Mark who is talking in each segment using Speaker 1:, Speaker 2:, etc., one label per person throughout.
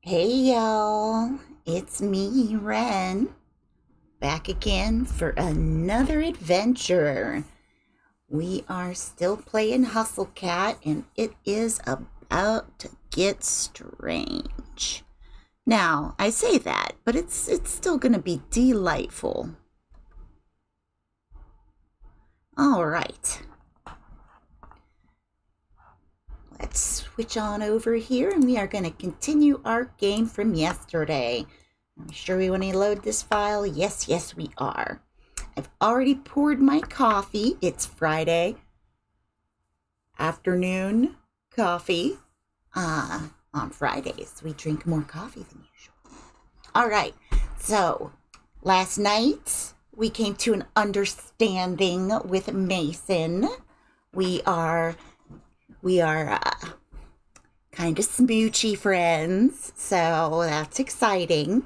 Speaker 1: Hey y'all, it's me, Ren, back again for another adventure. We are still playing Hustle Cat, and it is about to get strange. Now, I say that, but it's still gonna be delightful. All right. Let's switch on over here, and we are going to continue our game from yesterday. Are we sure we want to load this file? Yes, we are. I've already poured my coffee. It's Friday afternoon coffee. On Fridays, we drink more coffee than usual. All right, so last night we came to an understanding with Mason. We are kind of smoochy friends, so that's exciting.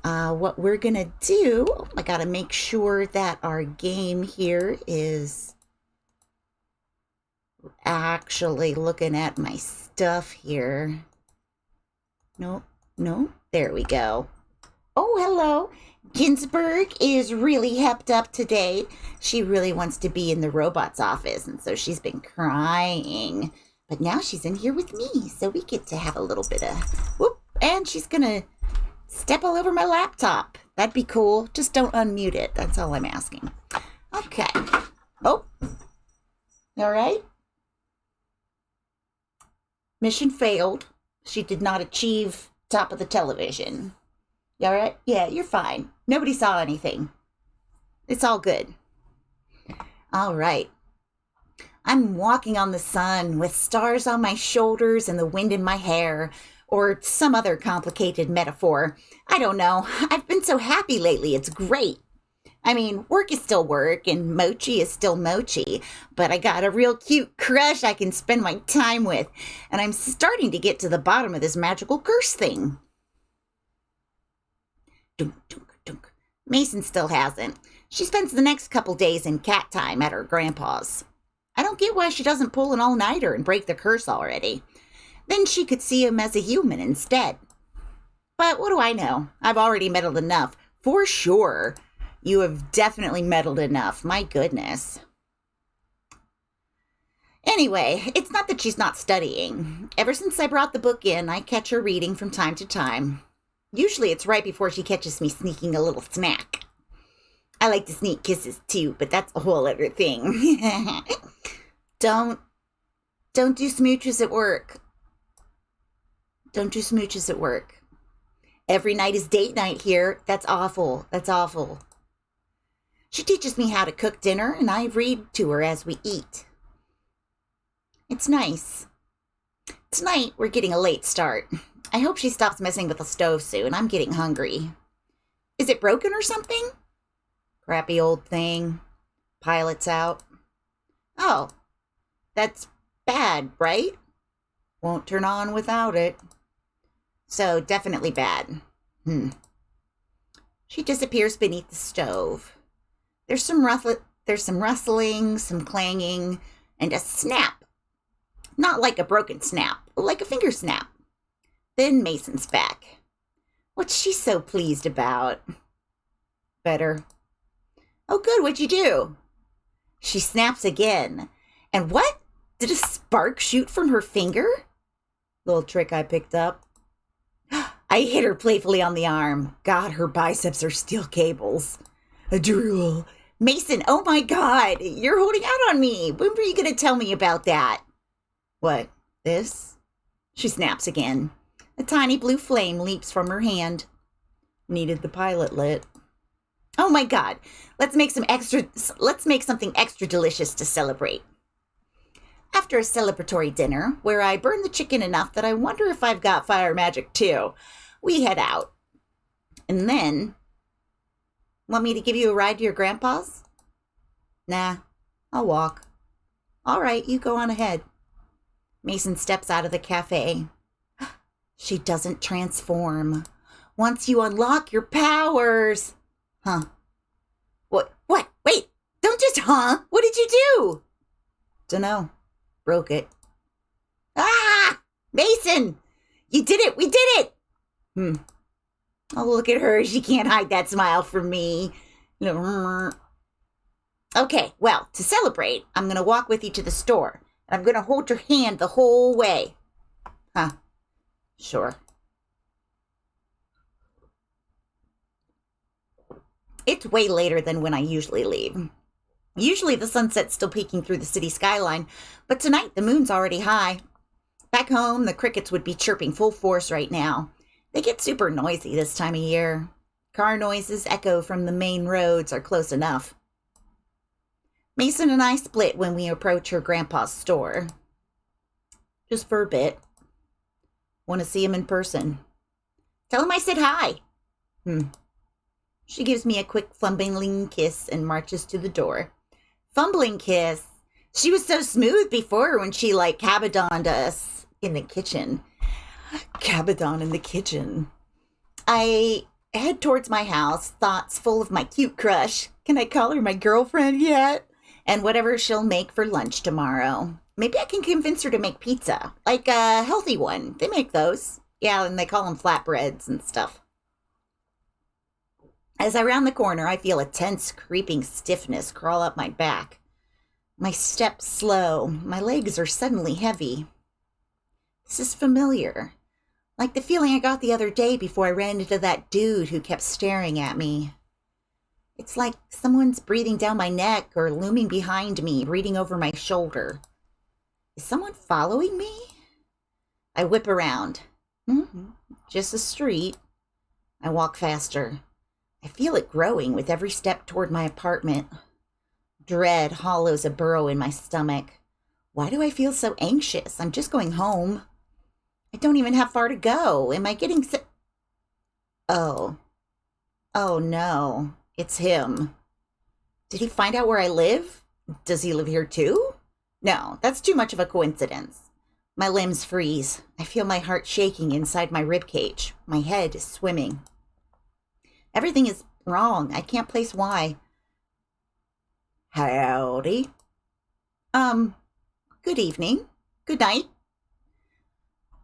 Speaker 1: What we're gonna do, I gotta make sure that our game here is actually looking at my stuff here. No, there we go. Oh, hello. Ginsburg is really hepped up today. She really wants to be in the robot's office, and so she's been crying. But now she's in here with me, so we get to have a little bit of whoop. And she's gonna step all over my laptop. That'd be cool. Just don't unmute it. That's all I'm asking. Okay. Oh. All right. Mission failed. She did not achieve top of the television. You all right? Yeah, you're fine. Nobody saw anything. It's all good. All right. I'm walking on the sun with stars on my shoulders and the wind in my hair, or some other complicated metaphor. I don't know. I've been so happy lately. It's great. I mean, work is still work and mochi is still mochi, but I got a real cute crush I can spend my time with, and I'm starting to get to the bottom of this magical curse thing. Dunk, dunk, dunk. Mason still hasn't. She spends the next couple days in cat time at her grandpa's. I don't get why she doesn't pull an all-nighter and break the curse already. Then she could see him as a human instead. But what do I know? I've already meddled enough. For sure. You have definitely meddled enough. My goodness. Anyway, it's not that she's not studying. Ever since I brought the book in, I catch her reading from time to time. Usually it's right before she catches me sneaking a little snack. I like to sneak kisses too, but that's a whole other thing. Don't do smooches at work. Don't do smooches at work. Every night is date night here. That's awful. That's awful. She teaches me how to cook dinner, and I read to her as we eat. It's nice. Tonight, we're getting a late start. I hope she stops messing with the stove soon. I'm getting hungry. Is it broken or something? Crappy old thing. Pilot's out. Oh, that's bad, right? Won't turn on without it. So definitely bad. She disappears beneath the stove. There's some rustling, some clanging, and a snap. Not like a broken snap, like a finger snap. Then Mason's back. What's she so pleased about? Better. Oh, good, what'd you do? She snaps again. And what? Did a spark shoot from her finger? Little trick I picked up. I hit her playfully on the arm. God, her biceps are steel cables. A drool. Mason, oh my God, you're holding out on me. When were you going to tell me about that? What, this? She snaps again. A tiny blue flame leaps from her hand. Needed the pilot lit. Oh my God, let's make something extra delicious to celebrate. After a celebratory dinner, where I burn the chicken enough that I wonder if I've got fire magic too, we head out. And then, want me to give you a ride to your grandpa's? Nah, I'll walk. All right, you go on ahead. Mason steps out of the cafe. She doesn't transform. Once you unlock your powers. Huh. What? Wait, don't just huh? What did you do? Dunno. Broke it. Ah! Mason! You did it! We did it! Hmm. Oh, look at her. She can't hide that smile from me. Okay, well, to celebrate, I'm going to walk with you to the store. And I'm going to hold your hand the whole way. Huh. Sure. It's way later than when I usually leave. Usually the sunset's still peeking through the city skyline, but tonight the moon's already high. Back home, the crickets would be chirping full force right now. They get super noisy this time of year. Car noises echo from the main roads are close enough. Mason and I split when we approach her grandpa's store. Just for a bit. Want to see him in person. Tell him I said hi. She gives me a quick fumbling kiss and marches to the door. Fumbling kiss. She was so smooth before when she cabadonned us in the kitchen. Cabadon in the kitchen. I head towards my house, thoughts full of my cute crush. Can I call her my girlfriend yet? And whatever she'll make for lunch tomorrow. Maybe I can convince her to make pizza. Like a healthy one. They make those. Yeah, and they call them flatbreads and stuff. As I round the corner, I feel a tense, creeping stiffness crawl up my back. My steps slow. My legs are suddenly heavy. This is familiar. Like the feeling I got the other day before I ran into that dude who kept staring at me. It's like someone's breathing down my neck or looming behind me, reading over my shoulder. Is someone following me? I whip around. Just a street. I walk faster. I feel it growing with every step toward my apartment. Dread hollows a burrow in my stomach. Why do I feel so anxious? I'm just going home. I don't even have far to go. Am I getting sick? Oh no. It's him. Did he find out where I live? Does he live here too? No, that's too much of a coincidence. My limbs freeze. I feel my heart shaking inside my ribcage. My head is swimming. Everything is wrong. I can't place why. Howdy. Good evening. Good night.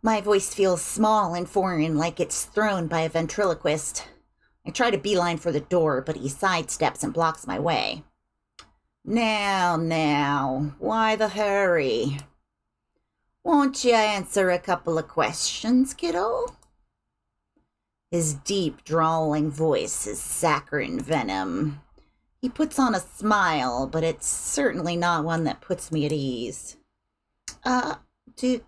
Speaker 1: My voice feels small and foreign, like it's thrown by a ventriloquist. I try to beeline for the door, but he sidesteps and blocks my way. Now, why the hurry? Won't you answer a couple of questions, kiddo? His deep, drawling voice is saccharine venom. He puts on a smile, but it's certainly not one that puts me at ease. Do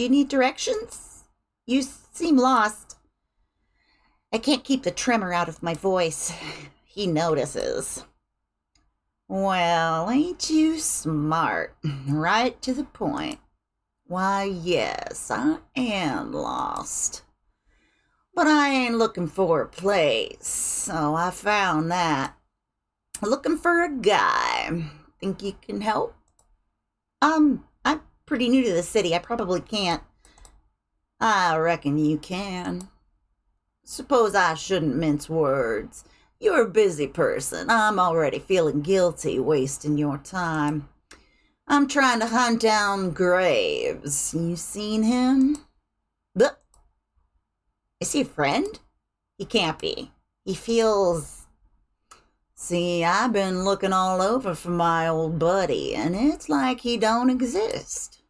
Speaker 1: you need directions? You seem lost. I can't keep the tremor out of my voice. He notices. Well, ain't you smart? Right to the point. Why, yes, I am lost. But I ain't looking for a place, so I found that. Looking for a guy. Think you can help? I'm pretty new to the city. I probably can't. I reckon you can. Suppose I shouldn't mince words. You're a busy person. I'm already feeling guilty wasting your time. I'm trying to hunt down Graves. You seen him? But is he a friend? He can't be. He feels... See, I've been looking all over for my old buddy, and it's like he don't exist.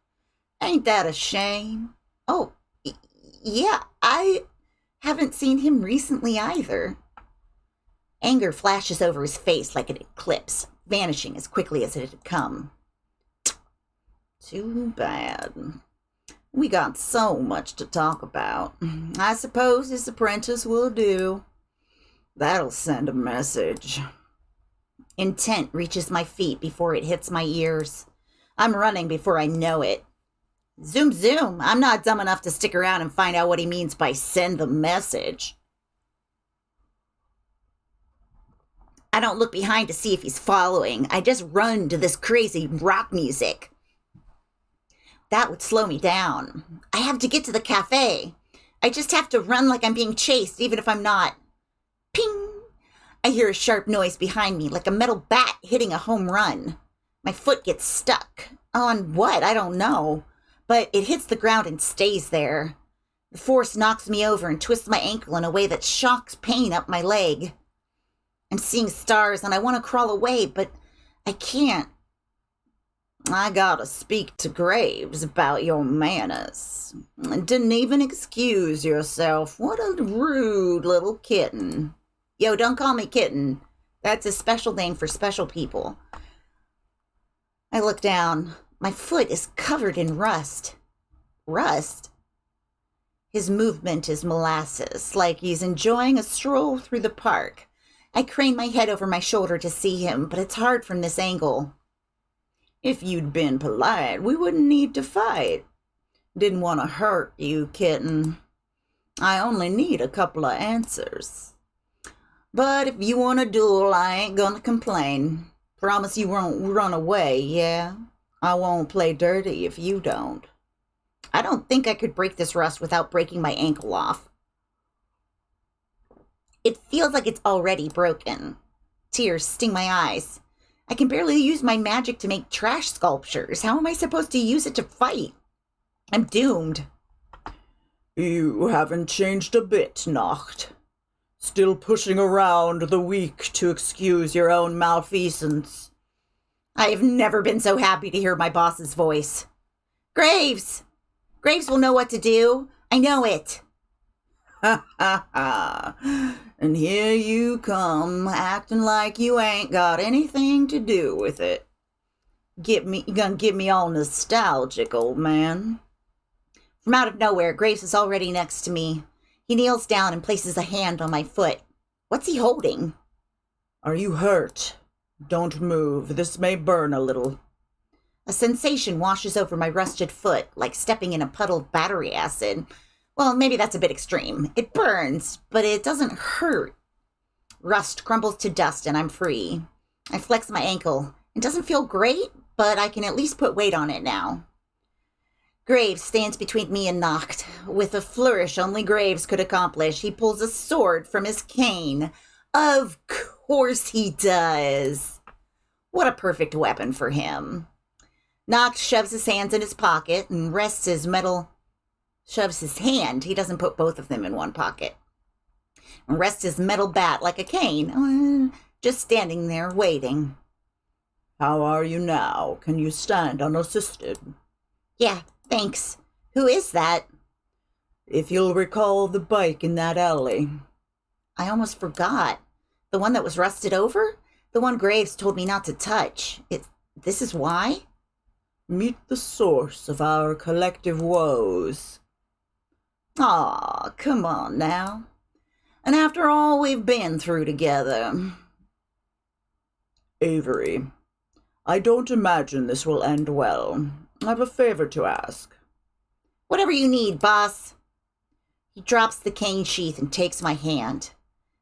Speaker 1: Ain't that a shame? Oh, yeah, I haven't seen him recently either. Anger flashes over his face like an eclipse, vanishing as quickly as it had come. Too bad. We got so much to talk about. I suppose this apprentice will do. That'll send a message. Intent reaches my feet before it hits my ears. I'm running before I know it. Zoom, zoom. I'm not dumb enough to stick around and find out what he means by send the message. I don't look behind to see if he's following. I just run to this crazy rock music. That would slow me down. I have to get to the cafe. I just have to run like I'm being chased, even if I'm not. Ping! I hear a sharp noise behind me, like a metal bat hitting a home run. My foot gets stuck. On what? I don't know. But it hits the ground and stays there. The force knocks me over and twists my ankle in a way that shocks pain up my leg. I'm seeing stars and I want to crawl away, but I can't. I gotta speak to Graves about your manners. Didn't even excuse yourself. What a rude little kitten. Yo, don't call me kitten. That's a special name for special people. I look down. My foot is covered in rust. Rust? His movement is molasses, like he's enjoying a stroll through the park. I crane my head over my shoulder to see him, but it's hard from this angle. If you'd been polite, we wouldn't need to fight. Didn't want to hurt you, kitten. I only need a couple of answers. But if you want a duel, I ain't gonna complain. Promise you won't run away, yeah? I won't play dirty if you don't. I don't think I could break this rust without breaking my ankle off. It feels like it's already broken. Tears sting my eyes. I can barely use my magic to make trash sculptures. How am I supposed to use it to fight? I'm doomed.
Speaker 2: You haven't changed a bit, Nacht. Still pushing around the weak to excuse your own malfeasance.
Speaker 1: I have never been so happy to hear my boss's voice. Graves! Graves will know what to do. I know it.
Speaker 2: Ha ha ha. And here you come, acting like you ain't got anything to do with it. You gonna get me all nostalgic, old man.
Speaker 1: From out of nowhere, Graves is already next to me. He kneels down and places a hand on my foot. What's he holding?
Speaker 2: Are you hurt? Don't move. This may burn a little.
Speaker 1: A sensation washes over my rusted foot, like stepping in a puddle of battery acid. Well, maybe that's a bit extreme. It burns, but it doesn't hurt. Rust crumbles to dust and I'm free. I flex my ankle. It doesn't feel great, but I can at least put weight on it now. Graves stands between me and Nacht. With a flourish only Graves could accomplish, he pulls a sword from his cane. Of course he does. What a perfect weapon for him. Nacht shoves his hands in his pocket and shoves his hand. He doesn't put both of them in one pocket. And rests his metal bat like a cane, just standing there waiting.
Speaker 2: How are you now? Can you stand unassisted?
Speaker 1: Yeah, thanks. Who is that?
Speaker 2: If you'll recall the bike in that alley.
Speaker 1: I almost forgot. The one that was rusted over? The one Graves told me not to touch. This is why?
Speaker 2: Meet the source of our collective woes.
Speaker 1: Aw, come on now. And after all we've been through together.
Speaker 2: Avery, I don't imagine this will end well. I have a favor to ask.
Speaker 1: Whatever you need, boss. He drops the cane sheath and takes my hand.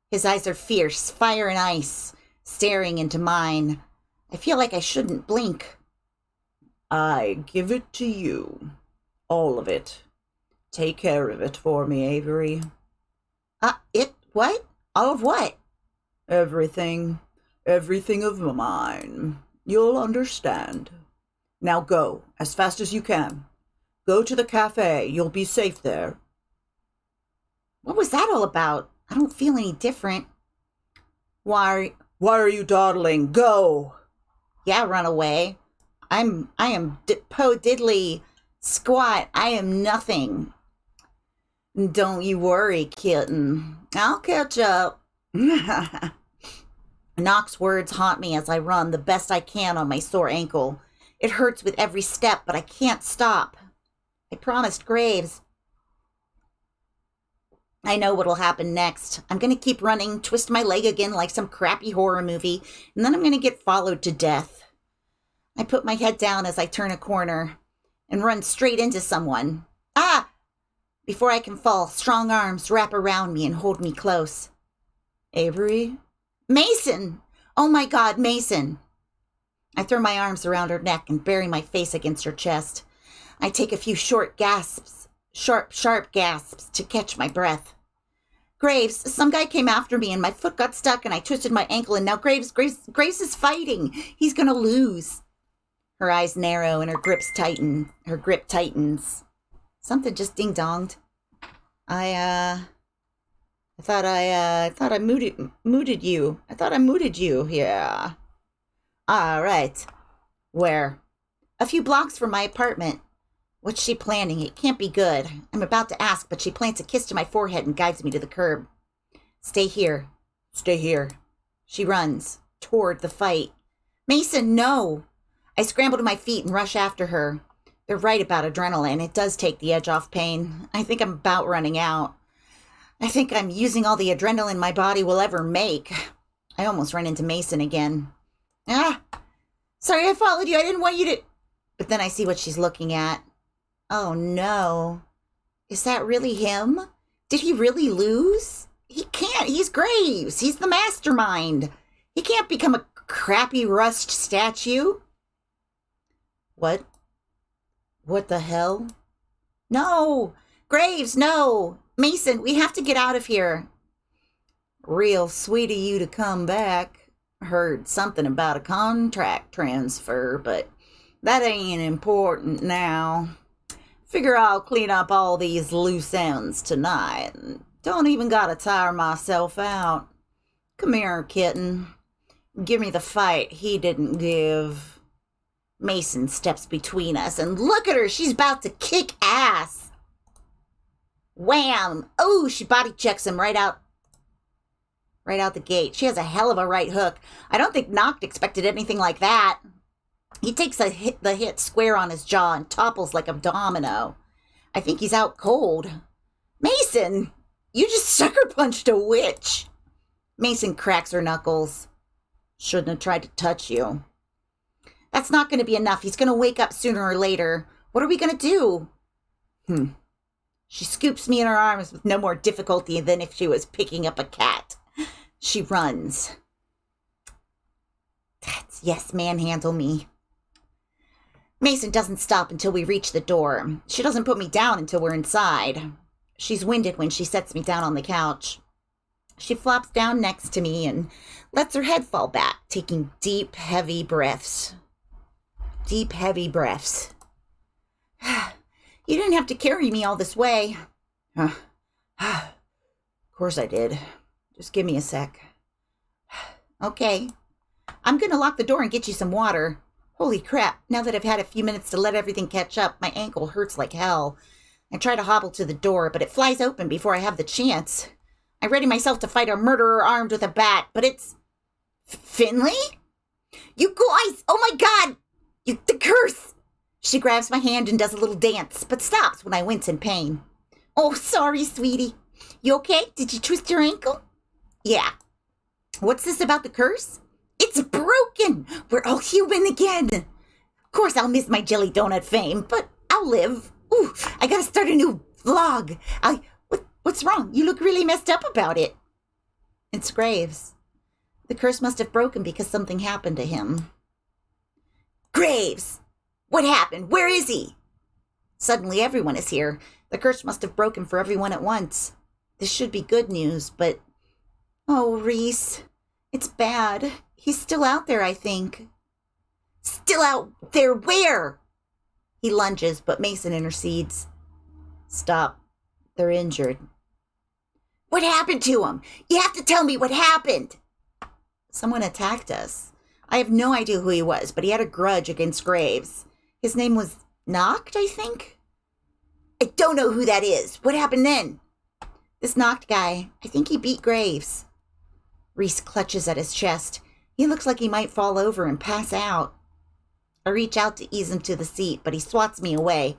Speaker 1: His eyes are fierce, fire and ice, staring into mine. I feel like I shouldn't blink.
Speaker 2: I give it to you. All of it. Take care of it for me, Avery.
Speaker 1: What? All of what?
Speaker 2: Everything. Everything of mine. You'll understand. Now go, as fast as you can. Go to the cafe. You'll be safe there.
Speaker 1: What was that all about? I don't feel any different.
Speaker 2: Why are you dawdling? Go!
Speaker 1: Yeah, run away. I am po diddly squat. I am nothing. Don't you worry, kitten. I'll catch up. Nock's words haunt me as I run the best I can on my sore ankle. It hurts with every step, but I can't stop. I promised Graves. I know what'll happen next. I'm going to keep running, twist my leg again like some crappy horror movie, and then I'm going to get followed to death. I put my head down as I turn a corner and run straight into someone. Ah! Before I can fall, strong arms wrap around me and hold me close.
Speaker 2: Avery?
Speaker 1: Mason! Oh my God, Mason! I throw my arms around her neck and bury my face against her chest. I take a few short gasps, sharp gasps to catch my breath. Graves, some guy came after me and my foot got stuck and I twisted my ankle and now Graves is fighting. He's gonna lose. Her eyes narrow and her grip tightens. Something just ding-donged.
Speaker 2: I thought I mooted you. I thought I mooted you. Yeah. All right. Where?
Speaker 1: A few blocks from my apartment. What's she planning? It can't be good. I'm about to ask, but she plants a kiss to my forehead and guides me to the curb. Stay here.
Speaker 2: Stay here.
Speaker 1: She runs toward the fight. Mason, no! I scramble to my feet and rush after her. They're right about adrenaline. It does take the edge off pain. I think I'm about running out. I think I'm using all the adrenaline my body will ever make. I almost run into Mason again. Ah! Sorry I followed you. I didn't want you to... But then I see what she's looking at. Oh no. Is that really him? Did he really lose? He can't. He's Graves. He's the mastermind. He can't become a crappy rust statue. What? What the hell? No! Graves, no! Mason, we have to get out of here.
Speaker 2: Real sweet of you to come back. Heard something about a contract transfer, but that ain't important now. Figure I'll clean up all these loose ends tonight. Don't even gotta tire myself out. Come here, kitten. Give me the fight he didn't give.
Speaker 1: Mason steps between us, and look at her. She's about to kick ass. Wham! Oh, she body checks him right out the gate. She has a hell of a right hook. I don't think Noct expected anything like that. He takes the hit square on his jaw and topples like a domino. I think he's out cold. Mason, you just sucker punched a witch. Mason cracks her knuckles.
Speaker 2: Shouldn't have tried to touch you.
Speaker 1: That's not going to be enough. He's going to wake up sooner or later. What are we going to do? She scoops me in her arms with no more difficulty than if she was picking up a cat. She runs. Yes, manhandle me. Mason doesn't stop until we reach the door. She doesn't put me down until we're inside. She's winded when she sets me down on the couch. She flops down next to me and lets her head fall back, taking deep, heavy breaths. Deep, heavy breaths. You didn't have to carry me all this way.
Speaker 2: Of course I did. Just give me a sec.
Speaker 1: Okay. I'm going to lock the door and get you some water. Holy crap. Now that I've had a few minutes to let everything catch up, my ankle hurts like hell. I try to hobble to the door, but it flies open before I have the chance. I ready myself to fight a murderer armed with a bat, but it's... Finley? You guys! Oh my god! The curse! She grabs my hand and does a little dance, but stops when I wince in pain. Oh, sorry, sweetie. You okay? Did you twist your ankle? Yeah. What's this about the curse? It's broken! We're all human again! Of course I'll miss my jelly donut fame, but I'll live. Ooh, I gotta start a new vlog. What's wrong? You look really messed up about it. It's Graves. The curse must have broken because something happened to him. Graves! What happened? Where is he? Suddenly everyone is here. The curse must have broken for everyone at once. This should be good news, but... Oh, Reese. It's bad. He's still out there, I think. Still out there where? He lunges, but Mason intercedes.
Speaker 2: Stop. They're injured.
Speaker 1: What happened to him? You have to tell me what happened.
Speaker 2: Someone attacked us. I have no idea who he was, but he had a grudge against Graves. His name was Noct, I think?
Speaker 1: I don't know who that is. What happened then?
Speaker 2: This Noct guy, I think he beat Graves. Reese clutches at his chest. He looks like he might fall over and pass out. I reach out to ease him to the seat, but he swats me away.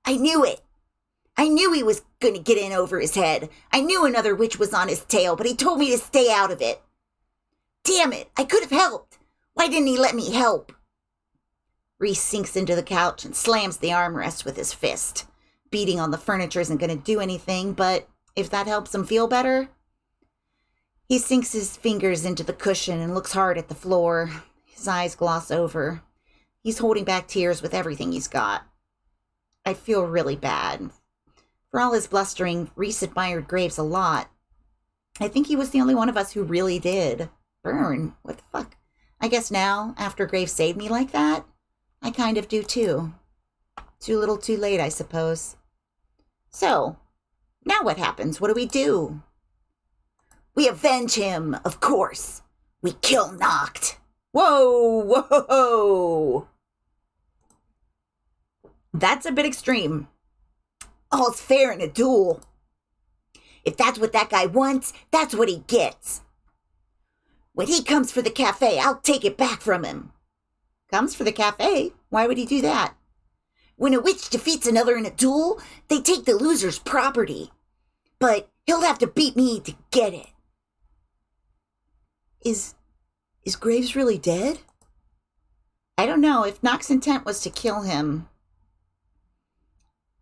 Speaker 1: I knew it. I knew he was going to get in over his head. I knew another witch was on his tail, but he told me to stay out of it. Damn it, I could have helped. Why didn't he let me help?
Speaker 2: Reese sinks into the couch and slams the armrest with his fist. Beating on the furniture isn't going to do anything, but if that helps him feel better... He sinks his fingers into the cushion and looks hard at the floor. His eyes gloss over. He's holding back tears with everything he's got. I feel really bad. For all his blustering, Reese admired Graves a lot. I think he was the only one of us who really did. Burn, what the fuck? I guess now, after Graves saved me like that, I kind of do too. Too little too late, I suppose. So,
Speaker 1: Now what happens? What do we do?
Speaker 2: We avenge him, of course. We kill Noct.
Speaker 1: Whoa, whoa. That's a bit extreme.
Speaker 2: All's fair in a duel. If that's what that guy wants, that's what he gets. When he comes for the cafe, I'll take it back from him.
Speaker 1: Comes for the cafe? Why would he do that?
Speaker 2: When a witch defeats another in a duel, they take the loser's property. But he'll have to beat me to get it. Is Graves really dead?
Speaker 1: I don't know. If Noct's intent was to kill him.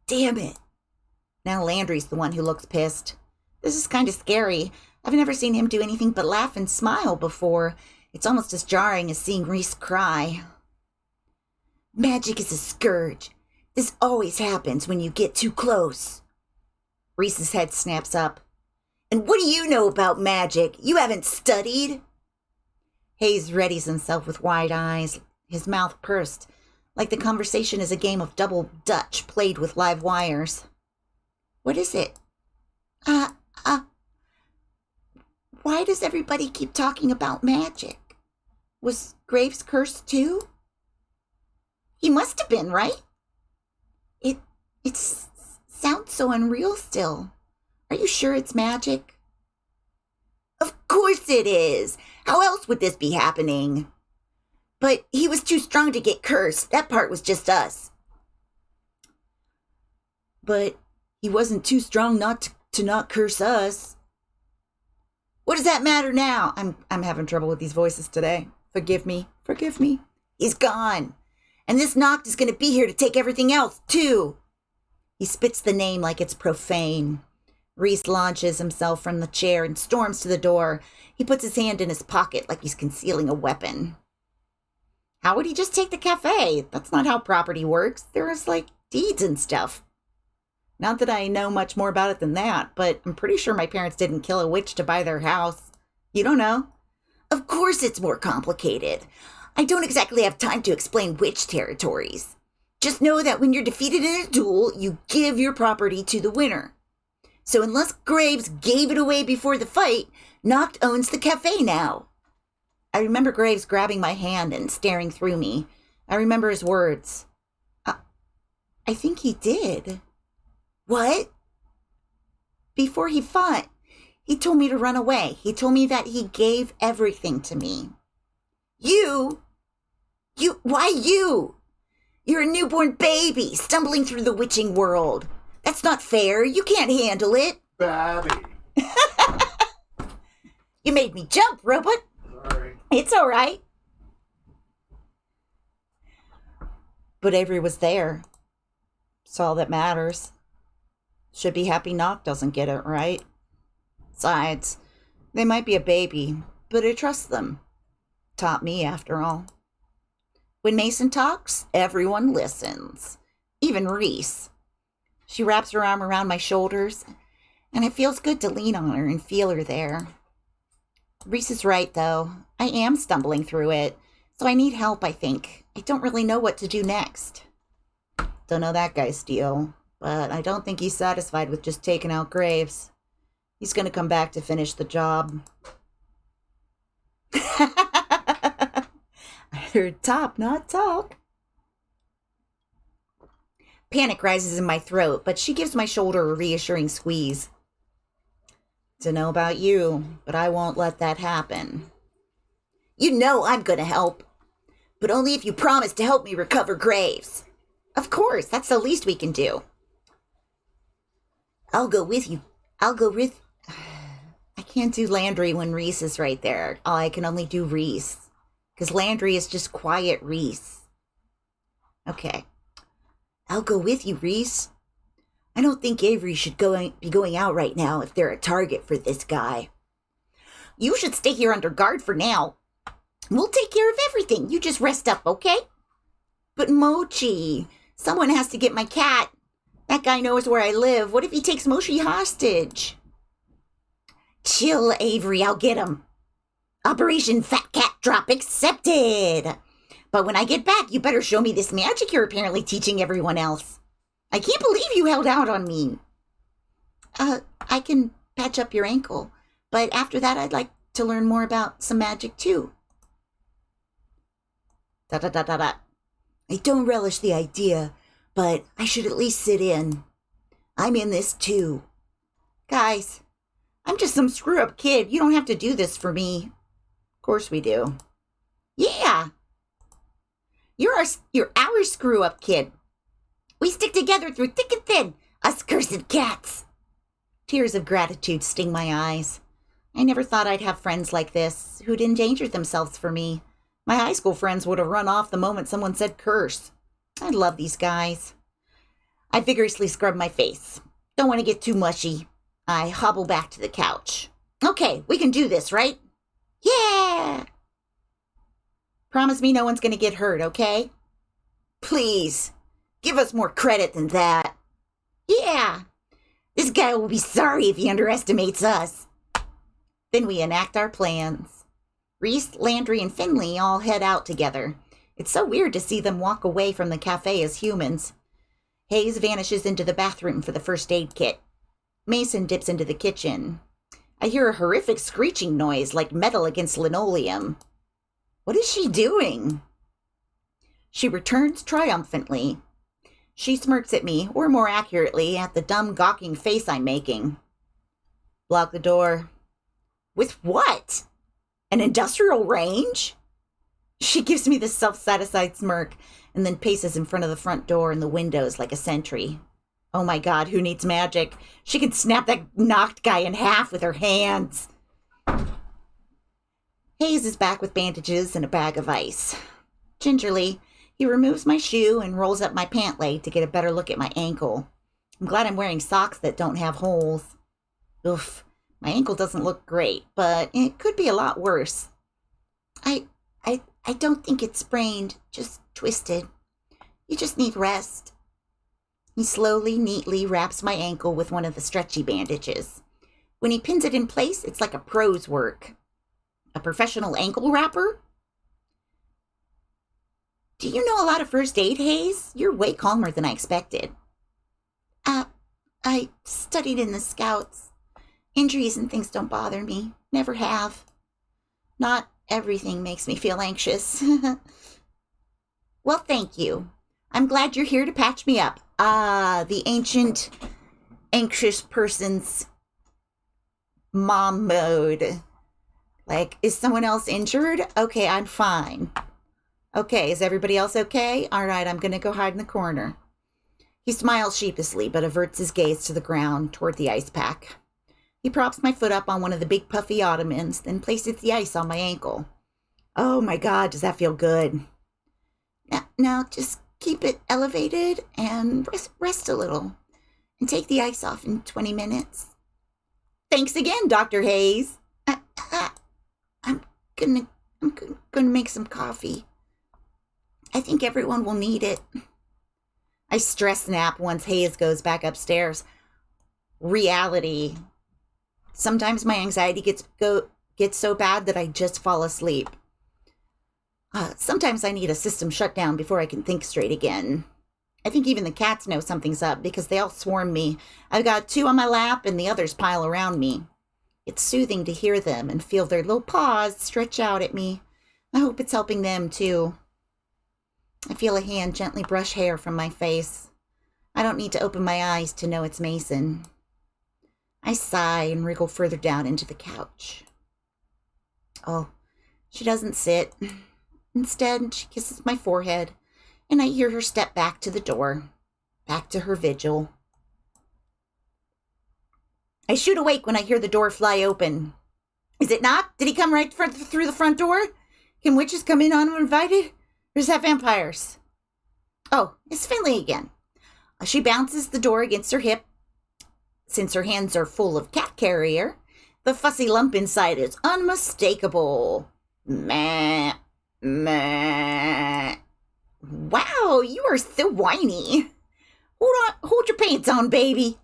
Speaker 2: Damn it.
Speaker 1: Now Landry's the one who looks pissed. This is kind of scary. I've never seen him do anything but laugh and smile before. It's almost as jarring as seeing Rhys cry.
Speaker 2: Magic is a scourge. This always happens when you get too close.
Speaker 1: Rhys's head snaps up.
Speaker 2: And what do you know about magic? You haven't studied?
Speaker 1: Hayes readies himself with wide eyes, his mouth pursed, like the conversation is a game of double Dutch played with live wires.
Speaker 2: What is it? Why does everybody keep talking about magic? Was Graves cursed too?
Speaker 1: He must have been, right?
Speaker 2: It sounds so unreal still. Are you sure it's magic? Of course it is. How else would this be happening? But he was too strong to get cursed. That part was just us.
Speaker 1: But he wasn't too strong not to not curse us.
Speaker 2: What does that matter now?
Speaker 1: I'm having trouble with these voices today. Forgive me.
Speaker 2: He's gone. And this Noct is going to be here to take everything else, too.
Speaker 1: He spits the name like it's profane. Rhys launches himself from the chair and storms to the door. He puts his hand in his pocket like he's concealing a weapon. How would he just take the cafe? That's not how property works. There's deeds and stuff. Not that I know much more about it than that, but I'm pretty sure my parents didn't kill a witch to buy their house. You don't know?
Speaker 2: Of course it's more complicated. I don't exactly have time to explain witch territories. Just know that when you're defeated in a duel, you give your property to the winner. So unless Graves gave it away before the fight, Noct owns the cafe now.
Speaker 1: I remember Graves grabbing my hand and staring through me. I remember his words. I think he did.
Speaker 2: What?
Speaker 1: Before he fought, he told me to run away. He told me that he gave everything to me.
Speaker 2: You? Why you? You're a newborn baby stumbling through the witching world. That's not fair. You can't handle it.
Speaker 3: Babby.
Speaker 2: You made me jump, Robot.
Speaker 3: Sorry.
Speaker 1: It's all right. But Avery was there. It's all that matters. Should be happy Noct doesn't get it, right? Besides, they might be a baby, but I trust them. Taught me, after all. When Mason talks, everyone listens. Even Rhys. She wraps her arm around my shoulders, and it feels good to lean on her and feel her there. Rhys is right, though. I am stumbling through it, so I need help, I think. I don't really know what to do next. Don't know that guy's deal, but I don't think he's satisfied with just taking out Graves. He's going to come back to finish the job. I heard top, not talk. Panic rises in my throat, but she gives my shoulder a reassuring squeeze. Dunno about you, but I won't let that happen.
Speaker 2: You know I'm gonna help, but only if you promise to help me recover Graves.
Speaker 1: Of course, that's the least we can do.
Speaker 2: I'll go with you.
Speaker 1: I can't do Landry when Rhys is right there. I can only do Rhys. Because Landry is just quiet Rhys. Okay.
Speaker 2: I'll go with you, Rhys. I don't think Avery should be going out right now if they're a target for this guy.
Speaker 1: You should stay here under guard for now. We'll take care of everything. You just rest up, okay? But Mochi, someone has to get my cat. That guy knows where I live. What if he takes Mochi hostage?
Speaker 2: Chill, Avery. I'll get him. Operation Fat Cat Drop accepted.
Speaker 1: But when I get back, you better show me this magic you're apparently teaching everyone else. I can't believe you held out on me. I can patch up your ankle, but after that I'd like to learn more about some magic too.
Speaker 2: Da. I don't relish the idea, but I should at least sit in. I'm in this too.
Speaker 1: Guys, I'm just some screw-up kid. You don't have to do this for me.
Speaker 2: Of course we do.
Speaker 1: Yeah. You're our screw-up kid. We stick together through thick and thin, us cursed cats. Tears of gratitude sting my eyes. I never thought I'd have friends like this, who'd endanger themselves for me. My high school friends would have run off the moment someone said curse. I love these guys. I vigorously scrub my face. Don't want to get too mushy. I hobble back to the couch. Okay, we can do this, right? Yeah! Promise me no one's going to get hurt, okay?
Speaker 2: Please, give us more credit than that.
Speaker 1: Yeah! This guy will be sorry if he underestimates us. Then we enact our plans. Reese, Landry, and Finley all head out together. It's so weird to see them walk away from the cafe as humans. Hayes vanishes into the bathroom for the first aid kit. Mason dips into the kitchen. I hear a horrific screeching noise like metal against linoleum. What is she doing? She returns triumphantly. She smirks at me, or more accurately, at the dumb gawking face I'm making.
Speaker 2: Block the door.
Speaker 1: With what? An industrial range? She gives me this self-satisfied smirk and then paces in front of the front door and the windows like a sentry. Oh my God, who needs magic? She can snap that knocked guy in half with her hands. Hayes is back with bandages and a bag of ice. Gingerly, he removes my shoe and rolls up my pant leg to get a better look at my ankle. I'm glad I'm wearing socks that don't have holes. Oof, my ankle doesn't look great, but it could be a lot worse. I don't think it's sprained, just twisted. You just need rest. He slowly, neatly wraps my ankle with one of the stretchy bandages. When he pins it in place, it's like a pro's work. A professional ankle wrapper? Do you know a lot of first aid, Hayes? You're way calmer than I expected. I studied in the Scouts. Injuries and things don't bother me. Never have. Not everything makes me feel anxious. Well, thank you. I'm glad you're here to patch me up. The ancient anxious person's mom mode. Like, is someone else injured? Okay, I'm fine. Okay, is everybody else okay? All right, I'm going to go hide in the corner. He smiles sheepishly, but averts his gaze to the ground toward the ice pack. He props my foot up on one of the big puffy ottomans, then places the ice on my ankle. Oh my God, does that feel good? Now just keep it elevated and rest a little. And take the ice off in 20 minutes. Thanks again, Dr. Hayes. I'm gonna make some coffee. I think everyone will need it. I stress nap once Hayes goes back upstairs. Reality. Sometimes my anxiety gets so bad that I just fall asleep. Sometimes I need a system shutdown before I can think straight again. I think even the cats know something's up because they all swarm me. I've got 2 on my lap and the others pile around me. It's soothing to hear them and feel their little paws stretch out at me. I hope it's helping them too. I feel a hand gently brush hair from my face. I don't need to open my eyes to know it's Mason. I sigh and wriggle further down into the couch. Oh, she doesn't sit. Instead, she kisses my forehead, and I hear her step back to the door, back to her vigil. I shoot awake when I hear the door fly open. Is it not? Did he come right through the front door? Can witches come in uninvited? Or is that vampires? Oh, it's Finley again. She bounces the door against her hip. Since her hands are full of cat carrier, the fussy lump inside is unmistakable. Meh. Meh. Wow, you are so whiny. Hold your pants on, baby.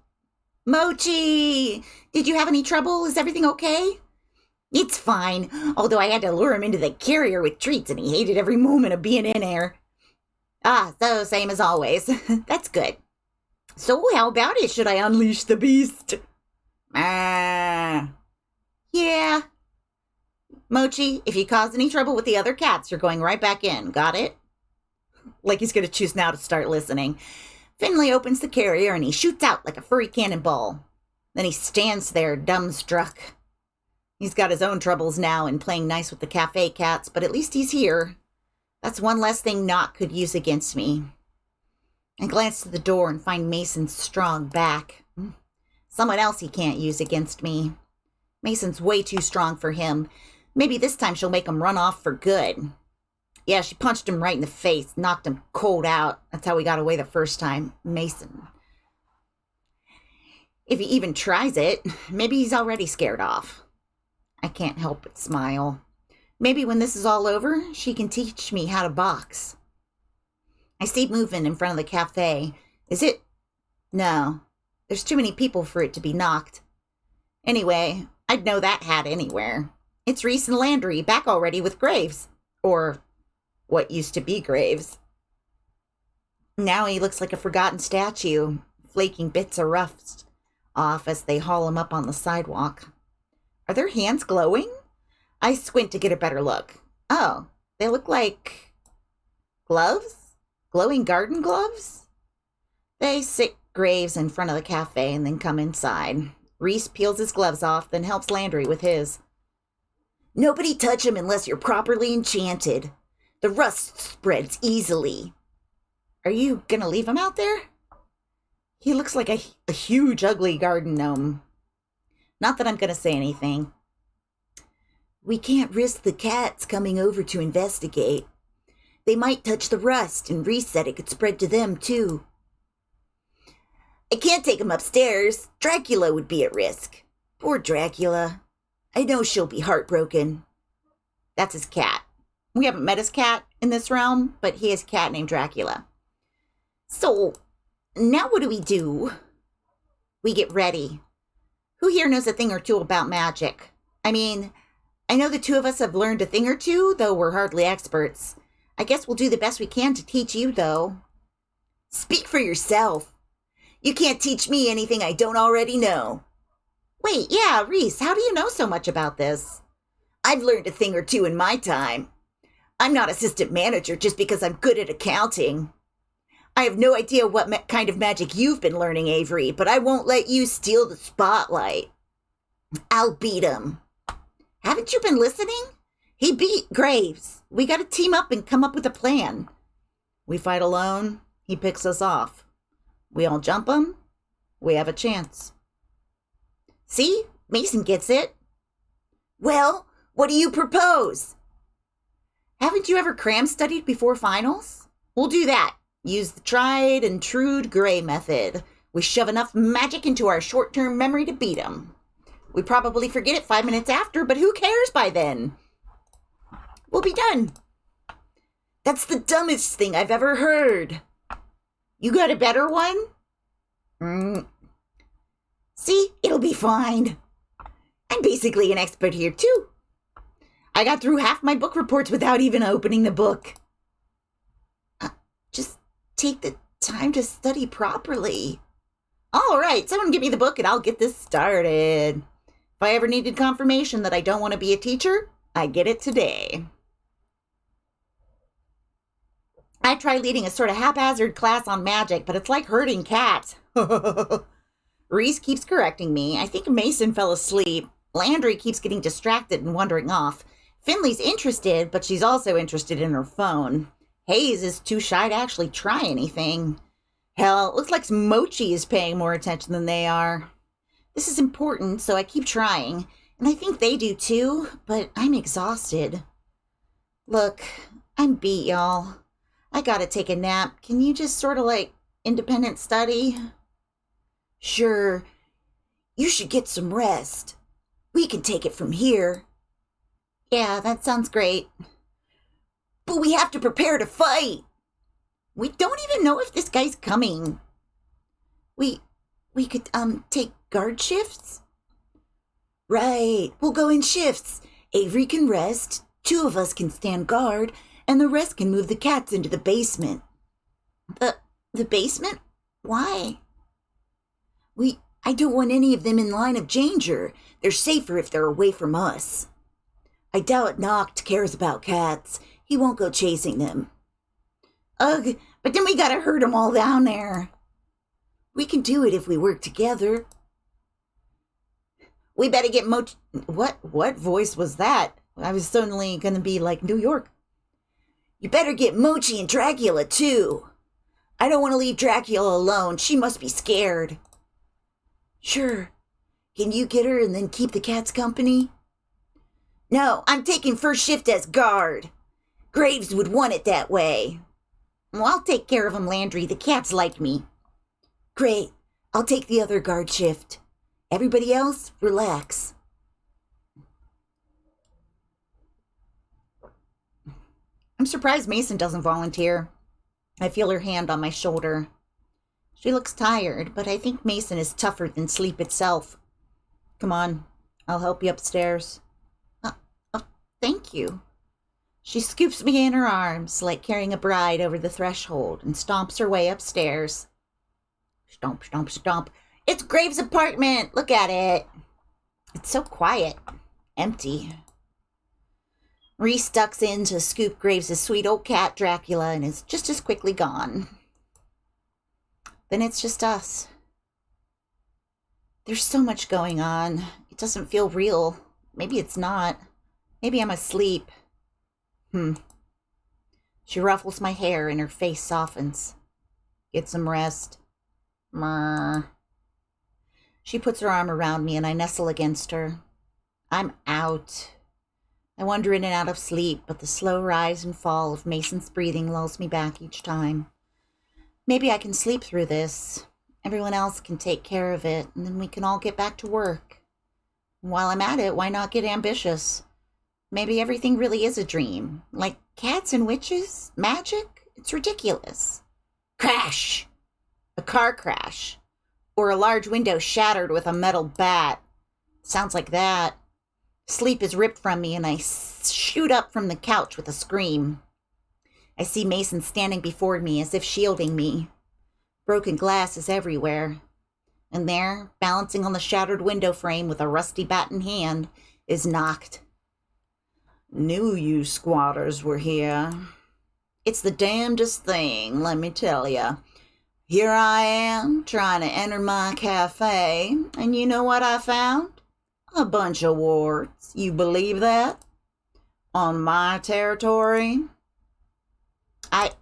Speaker 1: Mochi, did you have any trouble? Is everything okay? It's fine, although I had to lure him into the carrier with treats and he hated every moment of being in there. So same as always. That's good. So how about it? Should I unleash the beast?
Speaker 2: Ah.
Speaker 1: Yeah. Mochi, if you cause any trouble with the other cats, you're going right back in. Got it? Like he's going to choose now to start listening. Finley opens the carrier and he shoots out like a furry cannonball. Then he stands there, dumbstruck. He's got his own troubles now in playing nice with the cafe cats, but at least he's here. That's one less thing Nock could use against me. I glance to the door and find Mason's strong back. Someone else he can't use against me. Mason's way too strong for him. Maybe this time she'll make him run off for good. Yeah, she punched him right in the face, knocked him cold out. That's how we got away the first time. Mason. If he even tries it, maybe he's already scared off. I can't help but smile. Maybe when this is all over, she can teach me how to box. I see movement in front of the cafe. Is it? No. There's too many people for it to be knocked. Anyway, I'd know that hat anywhere. It's Reese and Landry, back already with Graves. Or what used to be Graves. Now he looks like a forgotten statue, flaking bits of rust off as they haul him up on the sidewalk. Are their hands glowing? I squint to get a better look. Oh, they look like gloves? Glowing garden gloves? They sit Graves in front of the cafe and then come inside. Reese peels his gloves off, then helps Landry with his. Nobody touch him unless you're properly enchanted. The rust spreads easily. Are you gonna leave him out there? He looks like a huge, ugly garden gnome. Not that I'm gonna say anything. We can't risk the cats coming over to investigate. They might touch the rust, and Reese said it could spread to them, too. I can't take him upstairs. Dracula would be at risk. Poor Dracula. I know she'll be heartbroken. That's his cat. We haven't met his cat in this realm, but he has a cat named Dracula. So, now what do? We get ready. Who here knows a thing or two about magic? I mean, I know the two of us have learned a thing or two, though we're hardly experts. I guess we'll do the best we can to teach you, though. Speak for yourself. You can't teach me anything I don't already know. Wait, yeah, Reese, how do you know so much about this? I've learned a thing or two in my time. I'm not assistant manager just because I'm good at accounting. I have no idea what kind of magic you've been learning, Avery, but I won't let you steal the spotlight. I'll beat him. Haven't you been listening? He beat Graves. We gotta team up and come up with a plan. We fight alone, he picks us off. We all jump him, we have a chance. See? Mason gets it. Well, what do you propose? Haven't you ever cram studied before finals? We'll do that. Use the tried and true Gray method. We shove enough magic into our short-term memory to beat him. We probably forget it 5 minutes after, but who cares by then? We'll be done. That's the dumbest thing I've ever heard. You got a better one? See, it'll be fine. I'm basically an expert here, too. I got through half my book reports without even opening the book. Just take the time to study properly. All right, someone give me the book and I'll get this started. If I ever needed confirmation that I don't want to be a teacher, I get it today. I tried leading a sort of haphazard class on magic, but it's like herding cats. Reese keeps correcting me. I think Mason fell asleep. Landry keeps getting distracted and wandering off. Finley's interested, but she's also interested in her phone. Hayes is too shy to actually try anything. Hell, it looks like Mochi is paying more attention than they are. This is important, so I keep trying. And I think they do too, but I'm exhausted. Look, I'm beat, y'all. I gotta take a nap. Can you just sort of independent study? Sure. You should get some rest. We can take it from here. Yeah, that sounds great. But we have to prepare to fight. We don't even know if this guy's coming. We could, take guard shifts? Right, we'll go in shifts. Avery can rest, 2 of us can stand guard, and the rest can move the cats into the basement. The basement? Why?
Speaker 2: I don't want any of them in line of danger. They're safer if they're away from us. I doubt Noct cares about cats. He won't go chasing them.
Speaker 1: Ugh, but then we gotta herd them all down there.
Speaker 2: We can do it if we work together.
Speaker 1: We better get Mochi.
Speaker 2: What voice was that? I was suddenly gonna be like New York.
Speaker 1: You better get Mochi and Dracula, too. I don't want to leave Dracula alone. She must be scared.
Speaker 2: Sure. Can you get her and then keep the cats company?
Speaker 1: No, I'm taking first shift as guard. Graves would want it that way. Well, I'll take care of him, Landry. The cats like me.
Speaker 2: Great. I'll take the other guard shift. Everybody else, relax.
Speaker 1: I'm surprised Mason doesn't volunteer. I feel her hand on my shoulder. She looks tired, but I think Mason is tougher than sleep itself.
Speaker 2: Come on, I'll help you upstairs.
Speaker 1: Thank you. She scoops me in her arms, like carrying a bride over the threshold, and stomps her way upstairs. Stomp, stomp, stomp. It's Graves' apartment! Look at it! It's so quiet. Empty. Reese ducks in to scoop Graves' sweet old cat, Dracula, and is just as quickly gone. Then it's just us. There's so much going on. It doesn't feel real. Maybe it's not. Maybe I'm asleep. She ruffles my hair and her face softens. Get some rest. Mrr. She puts her arm around me and I nestle against her. I'm out. I wander in and out of sleep, but the slow rise and fall of Mason's breathing lulls me back each time. Maybe I can sleep through this. Everyone else can take care of it, and then we can all get back to work. While I'm at it, why not get ambitious? Maybe everything really is a dream. Like cats and witches? Magic? It's ridiculous. Crash! A car crash. Or a large window shattered with a metal bat. Sounds like that. Sleep is ripped from me and I shoot up from the couch with a scream. I see Mason standing before me as if shielding me. Broken glass is everywhere. And there, balancing on the shattered window frame with a rusty bat in hand, is Noct.
Speaker 2: Knew you squatters were here. It's the damnedest thing, let me tell ya. Here I am, trying to enter my cafe, and you know what I found? A bunch of warts. You believe that? On my territory?
Speaker 1: I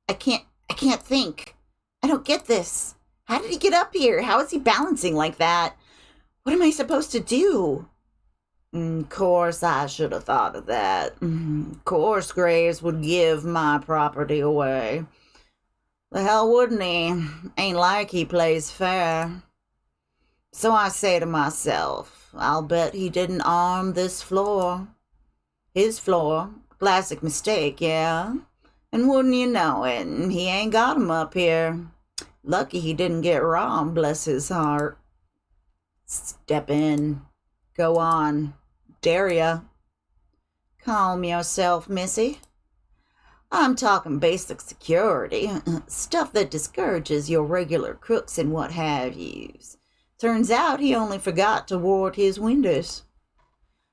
Speaker 1: can't think. I don't get this. How did he get up here? How is he balancing like that? What am I supposed to do?
Speaker 2: Course I should have thought of that. Course Graves would give my property away. The hell wouldn't he? Ain't like he plays fair. So I say to myself, I'll bet he didn't arm this floor. His floor. Classic mistake, yeah? And wouldn't you know it, he ain't got 'em up here. Lucky he didn't get robbed, bless his heart. Step in. Go on. Dare ya. Calm yourself, missy. I'm talking basic security. Stuff that discourages your regular crooks and what have yous. Turns out he only forgot to ward his windows.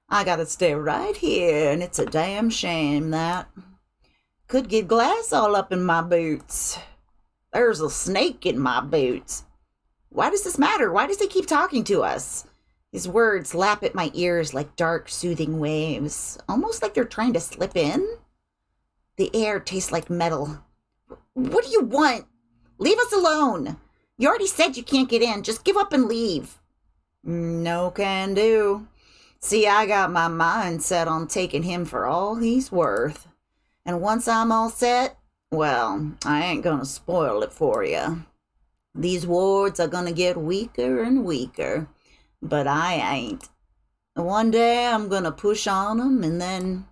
Speaker 2: I gotta stay right here, and it's a damn shame that. Could get glass all up in my boots. There's a snake in my boots.
Speaker 1: Why does this matter? Why does he keep talking to us? His words lap at my ears like dark, soothing waves, almost like they're trying to slip in. The air tastes like metal. What do you want? Leave us alone. You already said you can't get in. Just give up and leave.
Speaker 2: No can do. See, I got my mind set on taking him for all he's worth. And once I'm all set, well, I ain't gonna spoil it for you. These wards are gonna get weaker and weaker, but I ain't. One day I'm gonna push on 'em, and then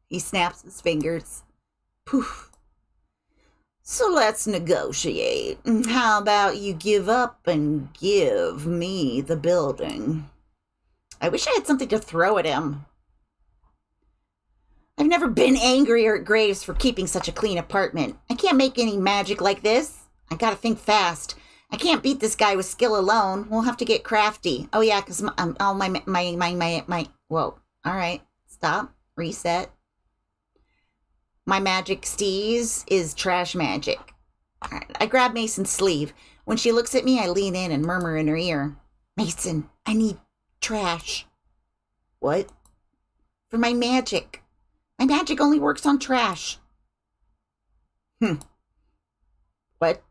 Speaker 2: he snaps his fingers. Poof. So let's negotiate. How about you give up and give me the building?
Speaker 1: I wish I had something to throw at him. I've never been angrier at Graves for keeping such a clean apartment. I can't make any magic like this. I gotta think fast. I can't beat this guy with skill alone. We'll have to get crafty. Oh yeah, because all my. Whoa. All right. Stop. Reset. My magic steez is trash magic. All right. I grab Mason's sleeve. When she looks at me, I lean in and murmur in her ear, Mason, I need trash. What? For my magic. My magic only works on trash. What?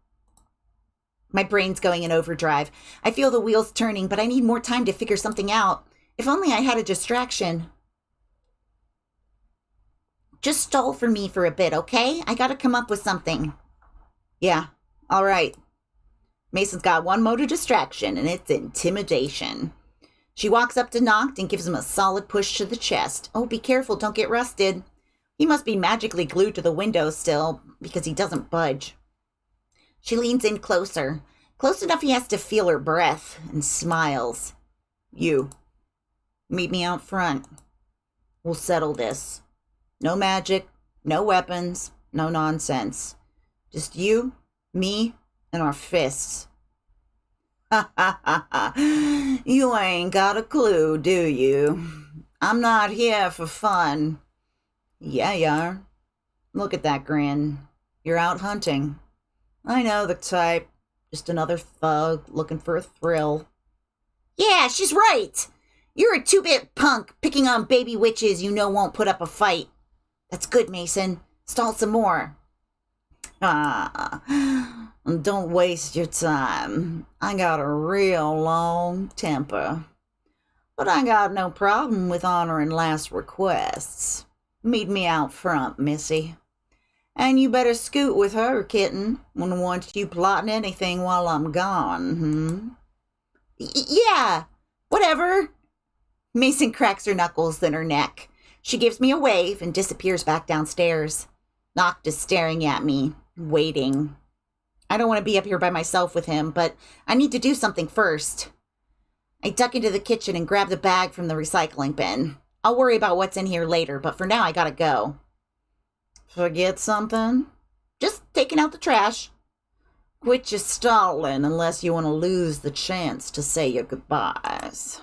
Speaker 1: My brain's going in overdrive. I feel the wheels turning, but I need more time to figure something out. If only I had a distraction. Just stall for me for a bit, okay? I gotta come up with something. Yeah, all right. Mason's got one mode of distraction, and it's intimidation. She walks up to Noct and gives him a solid push to the chest. Oh, be careful, don't get rusted. He must be magically glued to the window still, because he doesn't budge. She leans in closer, close enough he has to feel her breath, and smiles. You, meet me out front. We'll settle this. No magic, no weapons, no nonsense. Just you, me, and our fists. Ha ha ha ha. You ain't got a clue, do you? I'm not here for fun. Yeah, you are. Look at that grin. You're out hunting. I know the type. Just another thug looking for a thrill. Yeah, she's right. You're a two-bit punk picking on baby witches you know won't put up a fight. That's good, Mason. Stall some more. Don't waste your time. I got a real long temper. But I got no problem with honoring last requests. Meet me out front, missy. And you better scoot with her, kitten. Wouldn't want you plotting anything while I'm gone, Yeah, whatever. Mason cracks her knuckles in her neck. She gives me a wave and disappears back downstairs. Noct is staring at me, waiting. I don't want to be up here by myself with him, but I need to do something first. I duck into the kitchen and grab the bag from the recycling bin. I'll worry about what's in here later, but for now I gotta go. Forget something? Just taking out the trash. Quit your stalling unless you want to lose the chance to say your goodbyes.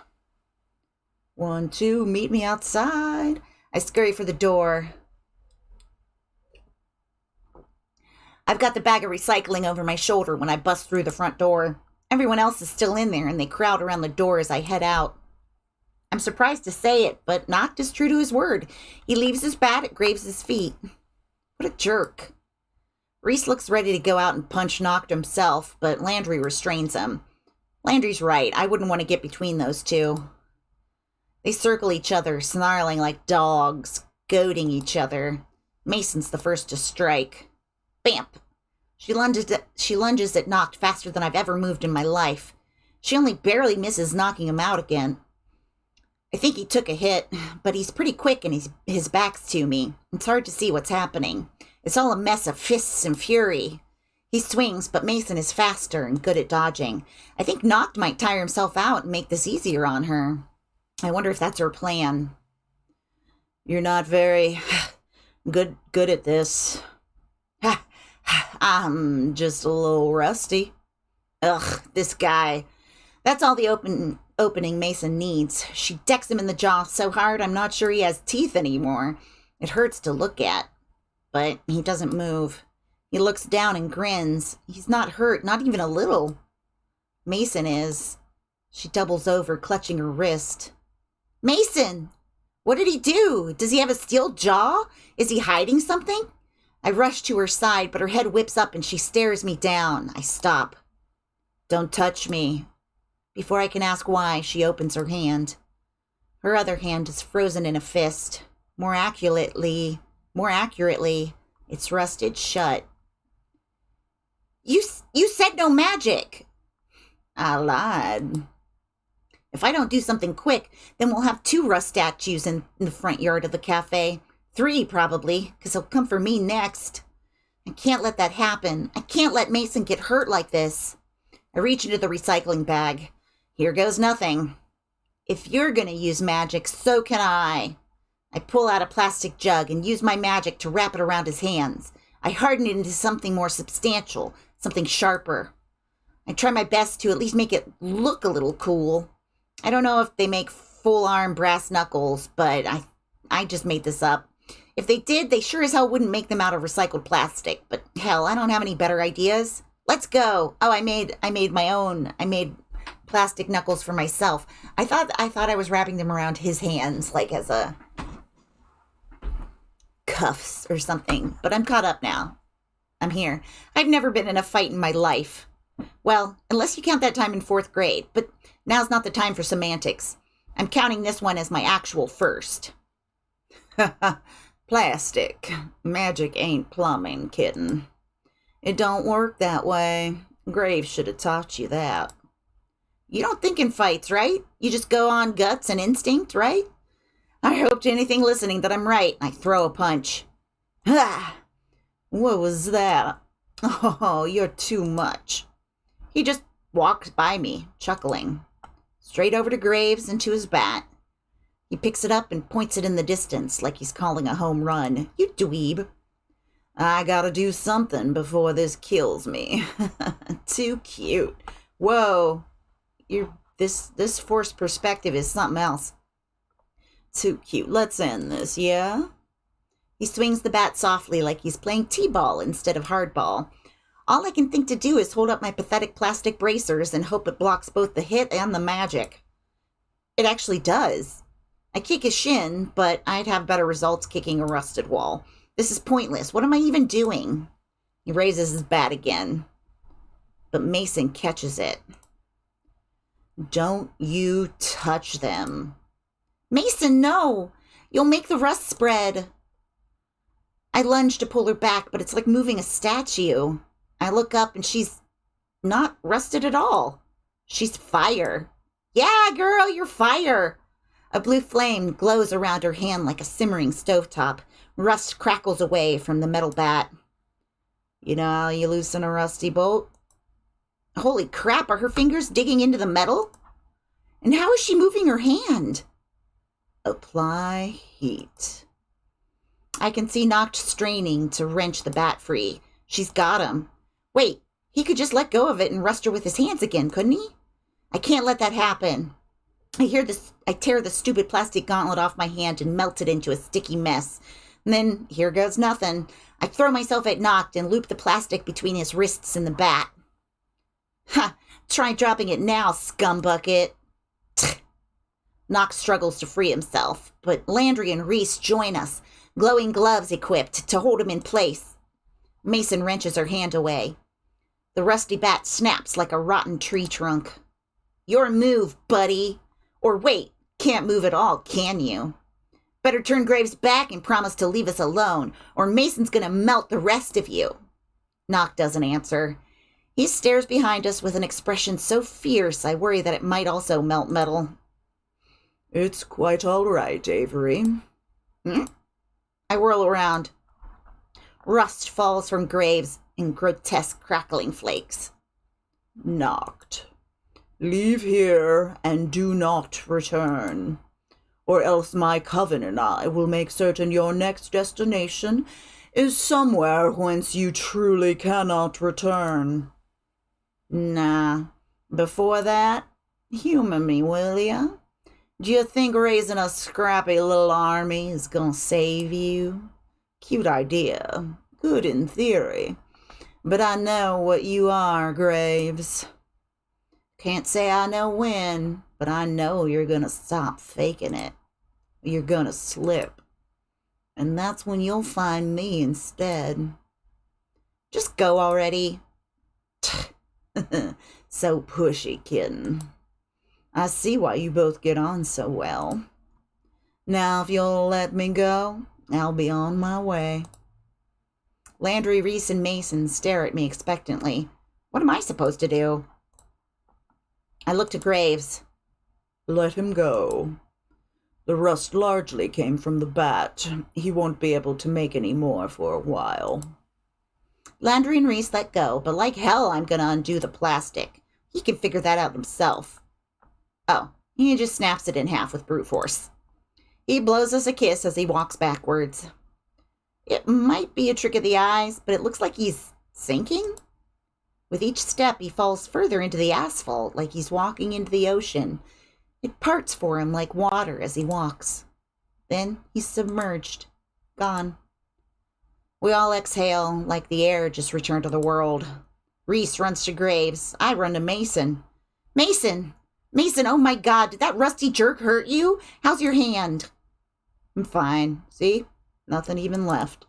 Speaker 1: 1, 2, meet me outside. I scurry for the door. I've got the bag of recycling over my shoulder when I bust through the front door. Everyone else is still in there, and they crowd around the door as I head out. I'm surprised to say it, but Noct is true to his word. He leaves his bat at Graves' feet. What a jerk. Reese looks ready to go out and punch Noct himself, but Landry restrains him. Landry's right. I wouldn't want to get between those two. They circle each other, snarling like dogs, goading each other. Mason's the first to strike. Bamp! She lunges at Noct faster than I've ever moved in my life. She only barely misses knocking him out again. I think he took a hit, but he's pretty quick and his back's to me. It's hard to see what's happening. It's all a mess of fists and fury. He swings, but Mason is faster and good at dodging. I think Noct might tire himself out and make this easier on her. I wonder if that's her plan. You're not very good at this. I'm just a little rusty. Ugh, this guy. That's all the opening Mason needs. She decks him in the jaw so hard I'm not sure he has teeth anymore. It hurts to look at. But he doesn't move. He looks down and grins. He's not hurt, not even a little. Mason is. She doubles over, clutching her wrist. Mason! What did he do? Does he have a steel jaw? Is he hiding something? I rush to her side, but her head whips up and she stares me down. I stop. Don't touch me. Before I can ask why, she opens her hand. Her other hand is frozen in a fist. More accurately, it's rusted shut. You said no magic. I lied. If I don't do something quick, then we'll have 2 rust statues in the front yard of the cafe. 3, probably, because he'll come for me next. I can't let that happen. I can't let Mason get hurt like this. I reach into the recycling bag. Here goes nothing. If you're going to use magic, so can I. I pull out a plastic jug and use my magic to wrap it around his hands. I harden it into something more substantial, something sharper. I try my best to at least make it look a little cool. I don't know if they make full-arm brass knuckles, but I just made this up. If they did, they sure as hell wouldn't make them out of recycled plastic. But hell, I don't have any better ideas. Let's go. Oh, I made my own. I made plastic knuckles for myself. I thought I was wrapping them around his hands, like as a cuffs or something. But I'm caught up now. I'm here. I've never been in a fight in my life. Well, unless you count that time in 4th grade. But now's not the time for semantics. I'm counting this one as my actual first.
Speaker 2: Plastic. Magic ain't plumbing, kitten. It don't work that way. Graves should have taught you that.
Speaker 1: You don't think in fights, right? You just go on guts and instinct, right? I hope to anything listening that I'm right. I throw a punch.
Speaker 2: Ah! What was that? Oh, you're too much.
Speaker 1: He just walked by me, chuckling. Straight over to Graves and to his bat. He picks it up and points it in the distance like he's calling a home run. You dweeb.
Speaker 2: I gotta do something before this kills me. Too cute. Whoa. This forced perspective is something else. Too cute. Let's end this, yeah?
Speaker 1: He swings the bat softly like he's playing t-ball instead of hardball. All I can think to do is hold up my pathetic plastic bracers and hope it blocks both the hit and the magic. It actually does. I kick his shin, but I'd have better results kicking a rusted wall. This is pointless. What am I even doing? He raises his bat again. But Mason catches it.
Speaker 2: Don't you touch them.
Speaker 1: Mason, no! You'll make the rust spread. I lunge to pull her back, but it's like moving a statue. I look up and she's not rusted at all. She's fire. Yeah, girl, you're fire. A blue flame glows around her hand like a simmering stovetop. Rust crackles away from the metal bat.
Speaker 2: You know how you loosen a rusty bolt?
Speaker 1: Holy crap, are her fingers digging into the metal? And how is she moving her hand?
Speaker 2: Apply heat.
Speaker 1: I can see Noct straining to wrench the bat free. She's got him. Wait, he could just let go of it and rust her with his hands again, couldn't he? I can't let that happen. I tear the stupid plastic gauntlet off my hand and melt it into a sticky mess. And then, here goes nothing. I throw myself at Noct and loop the plastic between his wrists and the bat. Ha! Try dropping it now, scumbucket. Noct struggles to free himself, but Landry and Reese join us, glowing gloves equipped to hold him in place. Mason wrenches her hand away. The rusty bat snaps like a rotten tree trunk. Your move, buddy. Or wait, can't move at all, can you? Better turn Graves back and promise to leave us alone, or Mason's gonna melt the rest of you. Noct doesn't answer. He stares behind us with an expression so fierce I worry that it might also melt metal.
Speaker 2: It's quite all right, Avery.
Speaker 1: I whirl around. Rust falls from Graves in grotesque crackling flakes.
Speaker 2: Noct. Leave here and do not return, or else my coven and I will make certain your next destination is somewhere whence you truly cannot return.
Speaker 1: Nah, before that, humor me, will ya? Do you think raising a scrappy little army is gonna save you? Cute idea, good in theory, but I know what you are, Graves. Can't say I know when, but I know you're gonna stop faking it. You're gonna slip. And that's when you'll find me instead. Just go already.
Speaker 2: So pushy, kitten. I see why you both get on so well. Now, if you'll let me go, I'll be on my way.
Speaker 1: Landry, Reese, and Mason stare at me expectantly. What am I supposed to do? I look to Graves.
Speaker 2: Let him go. The rust largely came from the bat. He won't be able to make any more for a while.
Speaker 1: Landry and Reese let go, but like hell I'm gonna undo the plastic. He can figure that out himself. Oh, he just snaps it in half with brute force. He blows us a kiss as he walks backwards. It might be a trick of the eyes, but it looks like he's sinking. With each step, he falls further into the asphalt, like he's walking into the ocean. It parts for him like water as he walks. Then he's submerged, gone. We all exhale like the air just returned to the world. Reese runs to Graves. I run to Mason. Mason! Mason, oh my God, did that rusty jerk hurt you? How's your hand? I'm fine. See? Nothing even left.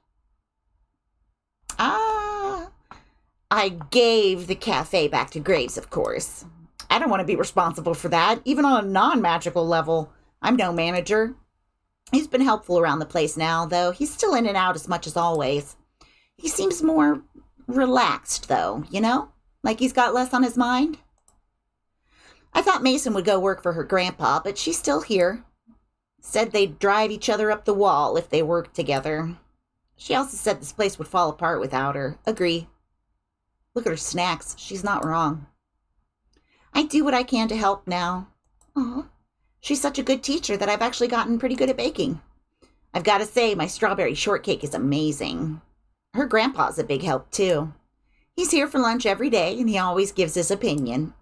Speaker 1: I gave the cafe back to Graves, of course. I don't want to be responsible for that, even on a non-magical level. I'm no manager. He's been helpful around the place now, though. He's still in and out as much as always. He seems more relaxed, though, you know? Like he's got less on his mind. I thought Mason would go work for her grandpa, but she's still here. Said they'd drive each other up the wall if they worked together. She also said this place would fall apart without her. Agree. Look at her snacks. She's not wrong. I do what I can to help now. Aw. She's such a good teacher that I've actually gotten pretty good at baking. I've got to say, my strawberry shortcake is amazing. Her grandpa's a big help, too. He's here for lunch every day, and he always gives his opinion.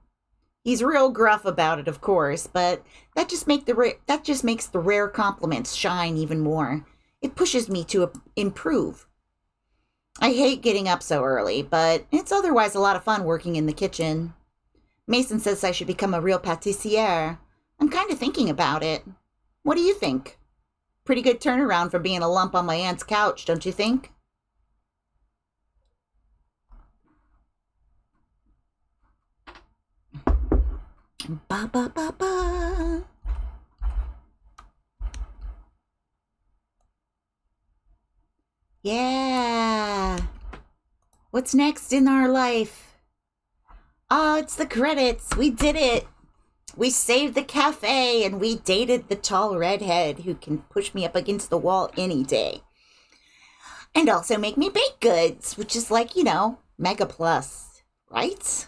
Speaker 1: He's real gruff about it, of course, but that just makes the rare compliments shine even more. It pushes me to improve. I hate getting up so early, but it's otherwise a lot of fun working in the kitchen. Mason says I should become a real pâtissière. I'm kind of thinking about it. What do you think? Pretty good turnaround for being a lump on my aunt's couch, don't you think? Ba ba ba ba. Yeah. What's next in our life? Oh, it's the credits. We did it. We saved the cafe and we dated the tall redhead who can push me up against the wall any day. And also make me baked goods, which is like, mega plus, right?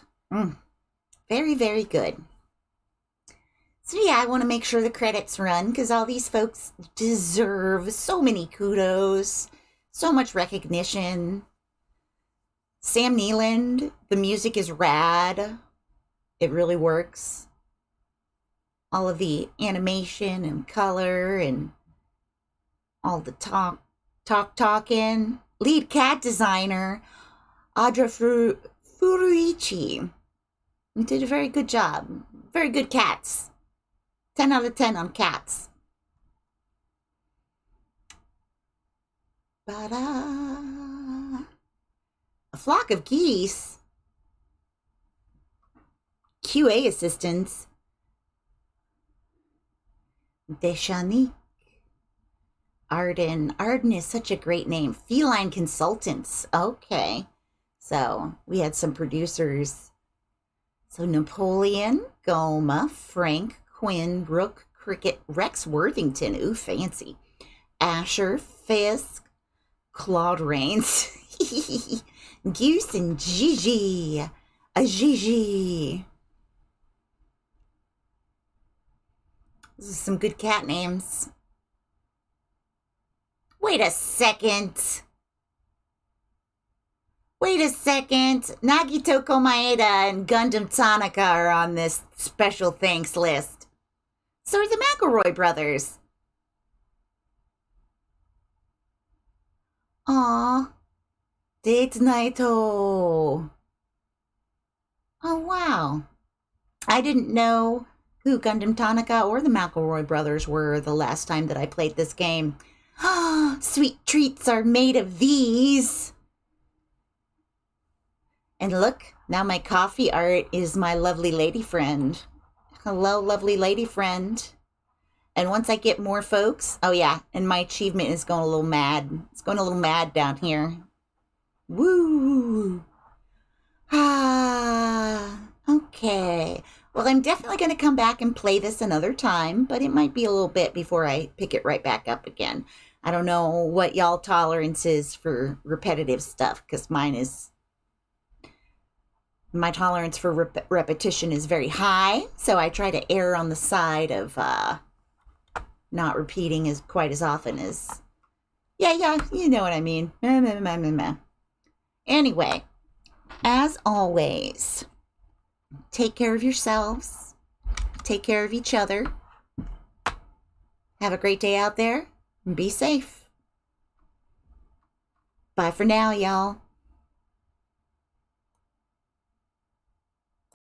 Speaker 1: Very, very good. So yeah, I want to make sure the credits run because all these folks deserve so many kudos, so much recognition. Sam Neiland, the music is rad. It really works. All of the animation and color and all the talking. Lead cat designer, Audra Furuichi. Did a very good job. Very good cats. 10 out of 10 on cats. Ba-da. A flock of geese. QA assistants. Deshanique. Arden. Arden is such a great name. Feline consultants. Okay. So we had some producers. So Napoleon, Goma, Frank, Quinn, Brooke, Cricket, Rex Worthington. Ooh, fancy. Asher, Fisk, Claude Rains, Goose, and Gigi. Gigi. Those are some good cat names. Wait a second. Nagito Komaeda and Gundam Tanaka are on this special thanks list. So are the McElroy brothers. Aw. Date Naito. Oh, wow. I didn't know who Gundam Tanaka or the McElroy brothers were the last time that I played this game. Sweet treats are made of these. And look, now my coffee art is my lovely lady friend. Hello, lovely lady friend. And once I get more folks, oh yeah, and my achievement is going a little mad. It's going a little mad down here. Woo! Okay. Well, I'm definitely going to come back and play this another time, but it might be a little bit before I pick it right back up again. I don't know what y'all tolerance is for repetitive stuff, because my tolerance for repetition is very high, so I try to err on the side of not repeating quite as often as... Yeah, you know what I mean. Anyway, as always, take care of yourselves, take care of each other. Have a great day out there and be safe. Bye for now, y'all.